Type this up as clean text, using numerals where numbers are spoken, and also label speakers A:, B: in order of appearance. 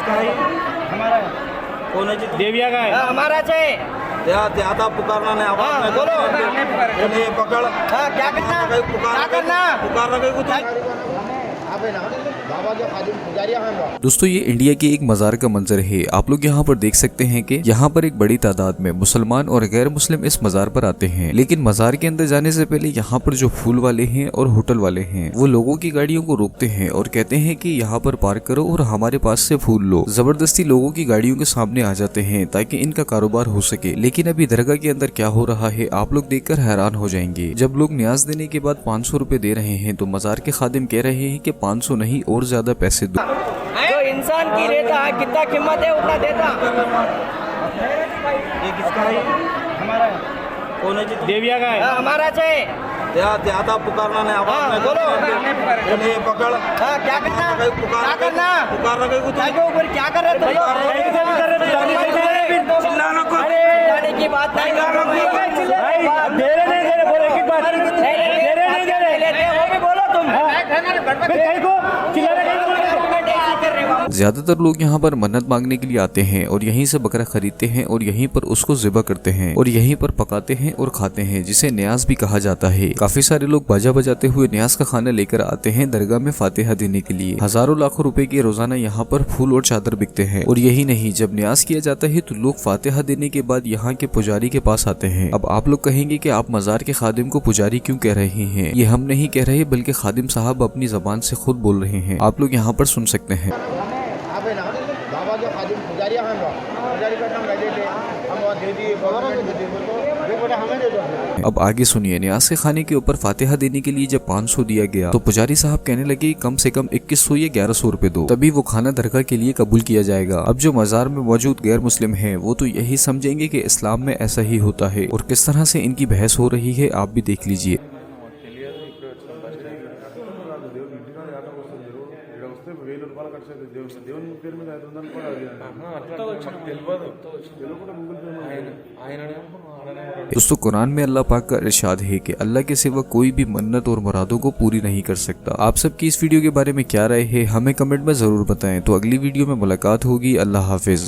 A: किसका है?
B: हमारा है।
A: कौन है जी?
B: देविया का है।
C: हमाराच है।
A: ज्यादा पुकारना नहीं, आवाज में
C: बोलो।
A: नहीं पकड़।
C: हाँ, क्या करना? क्या करना?
A: पुकारना कहीं कुछ
D: दोस्तों ये इंडिया की एक मजार का मंजर है। आप लोग यहाँ पर देख सकते हैं कि यहाँ पर एक बड़ी तादाद में मुसलमान और गैर मुस्लिम इस मजार पर आते हैं, लेकिन मजार के अंदर जाने से पहले यहाँ पर जो फूल वाले हैं और होटल वाले हैं वो लोगों की गाड़ियों को रोकते हैं और कहते हैं कि यहाँ पर पार्क करो और हमारे पास से फूल लो। जबरदस्ती लोगों की गाड़ियों के सामने आ जाते हैं ताकि इनका कारोबार हो सके। लेकिन अभी दरगाह के अंदर क्या हो रहा है आप लोग देखकर हैरान हो जाएंगे। जब लोग न्याज देने के बाद 500 रुपए दे रहे हैं तो मजार के खादिम कह रहे हैं कि 500 नहीं और ज्यादा पैसे दो।
C: जो इंसान की रहता है कितना कीमत है उतना देता।
A: ये किसका है?
B: हमारा है।
A: कौन है जी?
B: देविया का है।
C: हमाराच है।
A: ज्यादा पुकारना नहीं, आवाज में
C: बोलो।
A: नहीं पकड़।
C: हाँ, क्या करना? क्या करना?
A: पुकारना कहीं कुछ
C: क्या के ऊपर क्या कर रहे थे?
B: चिल्लाना को।
C: चिल्लाने की बात नहीं कर रहा हूँ।
B: दे रहे नहीं दे रहे, बोलो एक बात।
C: नहीं दे रहे वो भी बोलो तुम।
B: कहीं को चिल्लाना कहीं को।
D: ज्यादातर लोग यहाँ पर मन्नत मांगने के लिए आते हैं और यहीं से बकरा खरीदते हैं और यहीं पर उसको ज़िबा करते हैं और यहीं पर पकाते हैं और खाते हैं, जिसे न्याज भी कहा जाता है। काफी सारे लोग बाजा बजाते हुए न्याज का खाना लेकर आते हैं दरगाह में फातिहा देने के लिए। हजारों लाखों रुपए के रोजाना यहाँ पर फूल और चादर बिकते हैं। और यही नहीं, जब न्याज किया जाता है तो लोग फातिहा देने के बाद यहाँ के पुजारी के पास आते हैं। अब आप लोग कहेंगे कि आप मजार के खादिम को पुजारी क्यों कह रहे हैं? ये हम नहीं कह रहे बल्कि खादिम साहब अपनी जबान से खुद बोल रहे हैं। आप लोग यहाँ पर सुन सकते हैं।
E: बाबा जो खादिम पुजारी हैं पुजारी का नाम दे हम दे दिए हमें दे दो।
D: अब आगे सुनिए। न्याज के खाने के ऊपर फातिहा देने के लिए जब 500 दिया गया तो पुजारी साहब कहने लगे कम से कम 2100 या 1100 रुपए दो, तभी वो खाना दरगाह के लिए कबूल किया जाएगा। अब जो मजार में मौजूद गैर मुस्लिम हैं वो तो यही समझेंगे कि इस्लाम में ऐसा ही होता है और किस तरह से इनकी बहस हो रही है आप भी देख लीजिए। दोस्तों कुरान में अल्लाह पाक का इरशाद है कि अल्लाह के सिवा कोई भी मन्नत और मुरादों को पूरी नहीं कर सकता। आप सबकी इस वीडियो के बारे में क्या राय है हमें कमेंट में जरूर बताएं। तो अगली वीडियो में मुलाकात होगी। अल्लाह हाफिज।